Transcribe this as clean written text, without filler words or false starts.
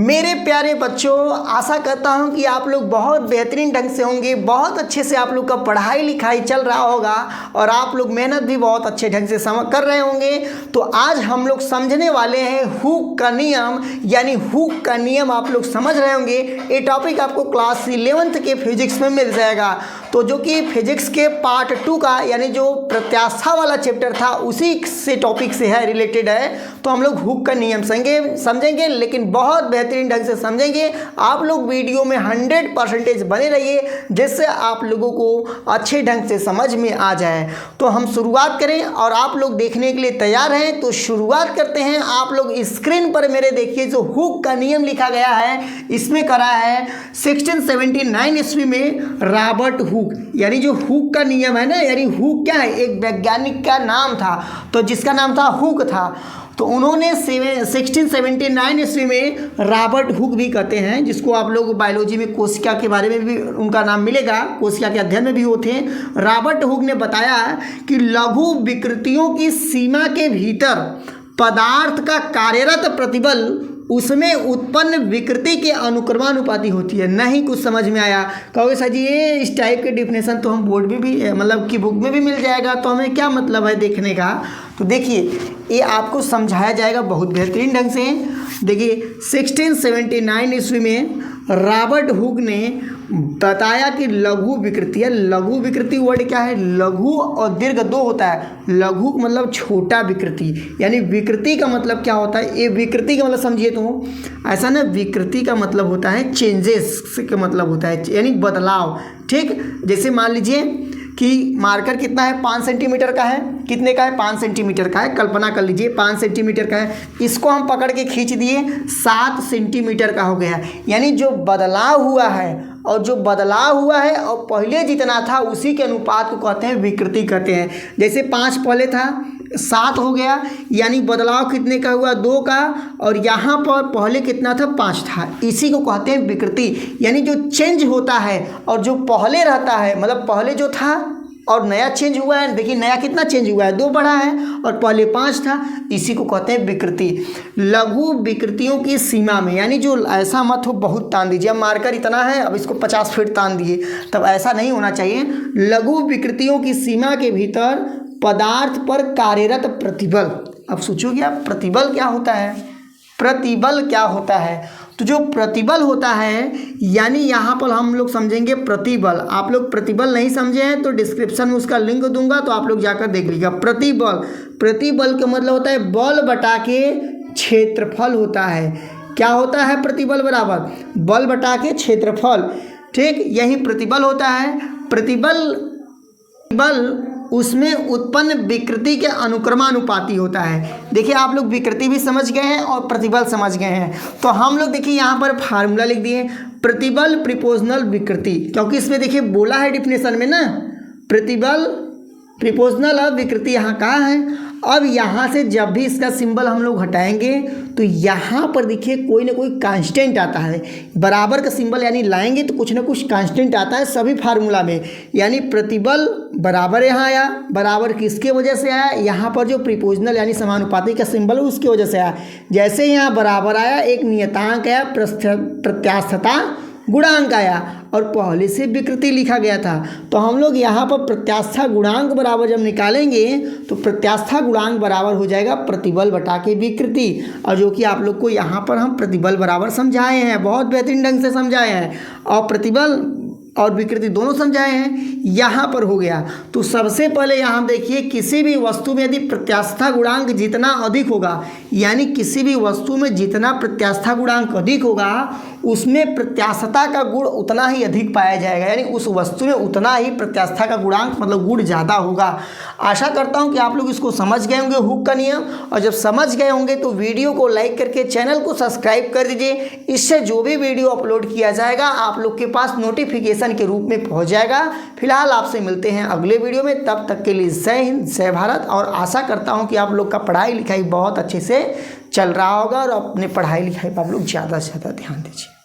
मेरे प्यारे बच्चों, आशा करता हूं कि आप लोग बहुत बेहतरीन ढंग से होंगे, बहुत अच्छे से आप लोग का पढ़ाई लिखाई चल रहा होगा और आप लोग मेहनत भी बहुत अच्छे ढंग से कर रहे होंगे। तो आज हम लोग समझने वाले हैं हुक का नियम, यानी हुक का नियम आप लोग समझ रहे होंगे। ये टॉपिक आपको क्लास 11th के फिजिक्स में मिल जाएगा। तो जो कि फिजिक्स के पार्ट 2 का यानी जो प्रत्यास्था वाला चैप्टर था उसी से टॉपिक से है, रिलेटेड है। तो हम लोग हुक का नियम समझेंगे, लेकिन बहुत बेहतरीन ढंग से समझेंगे। आप लोग वीडियो में 100% बने रहिए, जिससे आप लोगों को अच्छे ढंग से समझ में आ जाए। तो हम शुरुआत करें और आप लोग देखने के लिए तैयार हैं तो शुरुआत करते हैं। आप लोग स्क्रीन पर मेरे देखिए, जो हुक का नियम लिखा गया है इसमें करा है 1679 ईस्वी में रॉबर्ट हुक। यानी जो हुक का नियम है ना, यानी हुक क्या है, एक वैज्ञानिक का नाम था, तो जिसका नाम था हुक था। तो उन्होंने 1679 ईस्वी में रॉबर्ट हुक भी कहते हैं, जिसको आप लोग बायोलॉजी में कोशिका के बारे में भी उनका नाम मिलेगा, कोशिका के अध्ययन में भी होते हैं। रॉबर्ट हुक ने बताया कि लघु विकृतियों की सीमा के भीतर पदार्थ का कार्यरत प्रतिबल उसमें उत्पन्न विकृति के अनुक्रमानुपाती होती है। नहीं कुछ समझ में आया, कहोगे सर जी ये इस टाइप के डिफिनेशन तो हम बोर्ड में भी मतलब कि बुक में भी मिल जाएगा, तो हमें क्या मतलब है देखने का। तो देखिए ये आपको समझाया जाएगा बहुत बेहतरीन ढंग से। देखिए 1679 ईस्वी में रॉबर्ट हुक ने बताया कि लघु विकृति है। लघु विकृति वर्ड क्या है, लघु और दीर्घ दो होता है। लघु मतलब छोटा विकृति, यानी विकृति का मतलब क्या होता है, ये विकृति का मतलब समझिए तो ऐसा ना, विकृति का मतलब होता है चेंजेस का मतलब होता है, यानी बदलाव। ठीक, जैसे मान लीजिए कि मार्कर कितना है, 5 सेंटीमीटर का है। कितने का है, 5 सेंटीमीटर का है। कल्पना कर लीजिए 5 सेंटीमीटर का है, इसको हम पकड़ के खींच दिए 7 सेंटीमीटर का हो गया। यानी जो बदलाव हुआ है और पहले जितना था उसी के अनुपात को कहते हैं विकृति कहते हैं। जैसे 5 पहले था, 7 हो गया, यानी बदलाव कितने का हुआ, 2 का, और यहाँ पर पहले कितना था, 5 था। इसी को कहते हैं विकृति, यानी जो चेंज होता है और जो पहले रहता है, मतलब पहले जो था और नया चेंज हुआ है। देखिए नया कितना चेंज हुआ है, 2 बढ़ा है और पहले 5 था, इसी को कहते हैं विकृति। लघु विकृतियों की सीमा में, यानी जो ऐसा मत हो बहुत तान दीजिए, अब मार्कर इतना है अब इसको 50 फीट तान दिए, तब ऐसा नहीं होना चाहिए। लघु विकृतियों की सीमा के भीतर पदार्थ पर कार्यरत प्रतिबल। अब सोचोगे आप प्रतिबल क्या होता है, प्रतिबल क्या होता है। तो जो प्रतिबल होता है, यानी यहाँ पर हम लोग समझेंगे प्रतिबल। आप लोग प्रतिबल नहीं समझे हैं तो डिस्क्रिप्शन में उसका लिंक दूंगा, तो आप लोग जाकर देख लीजिएगा। प्रतिबल का मतलब होता है बल बटा के क्षेत्रफल होता है। क्या होता है, प्रतिबल बराबर बल बटा के क्षेत्रफल। ठीक, यही प्रतिबल होता है। प्रतिबल उसमें उत्पन्न विकृति के अनुक्रमानुपाती होता है। देखिए आप लोग विकृति भी समझ गए हैं और प्रतिबल समझ गए हैं, तो हम लोग देखिए यहाँ पर फार्मूला लिख दिए, प्रतिबल प्रिपोजनल विकृति, क्योंकि इसमें देखिए बोला है डिफिनेशन में ना, प्रतिबल प्रिपोजनल और विकृति यहाँ कहाँ है। अब यहाँ से जब भी इसका सिंबल हम लोग हटाएंगे तो यहाँ पर देखिए कोई ना कोई कांस्टेंट आता है। बराबर का सिंबल यानी लाएंगे तो कुछ ना कुछ कांस्टेंट आता है सभी फार्मूला में। यानी प्रतिबल बराबर यहाँ आया, बराबर किसके वजह से आया, यहाँ पर जो प्रिपोजनल यानी समानुपाती का सिंबल है उसकी वजह से आया। जैसे यहाँ बराबर आया, एक नियतांक आया, प्रत्यास्थता गुणांक आया, और पहले से विकृति लिखा गया था। तो हम लोग यहाँ पर प्रत्यास्था गुणांक बराबर जब निकालेंगे तो प्रत्यास्था गुणांक बराबर हो जाएगा प्रतिबल बटा के विकृति, और जो कि आप लोग को यहाँ पर हम प्रतिबल बराबर समझाए हैं, बहुत बेहतरीन ढंग से समझाए हैं, और प्रतिबल और विकृति दोनों समझाए हैं। यहाँ पर हो गया। तो सबसे पहले यहाँ देखिए, किसी भी वस्तु में यदि प्रत्यास्था गुणांक जितना अधिक होगा, यानी किसी भी वस्तु में जितना प्रत्यास्था गुणांक अधिक होगा उसमें प्रत्यास्थता का गुण उतना ही अधिक पाया जाएगा, यानी उस वस्तु में उतना ही प्रत्यास्था का गुणांक मतलब गुण ज़्यादा होगा। आशा करता हूँ कि आप लोग इसको समझ गए होंगे हुक का नियम, और जब समझ गए होंगे तो वीडियो को लाइक करके चैनल को सब्सक्राइब कर दीजिए। इससे जो भी वीडियो अपलोड किया जाएगा आप लोग के पास नोटिफिकेशन के रूप में पहुँच जाएगा। फिलहाल आपसे मिलते हैं अगले वीडियो में, तब तक के लिए जय हिंद जय भारत। और आशा करता हूँ कि आप लोग का पढ़ाई लिखाई बहुत अच्छे से चल रहा होगा और अपने पढ़ाई लिखाई पर आप लोग ज़्यादा से ज़्यादा ध्यान दीजिए।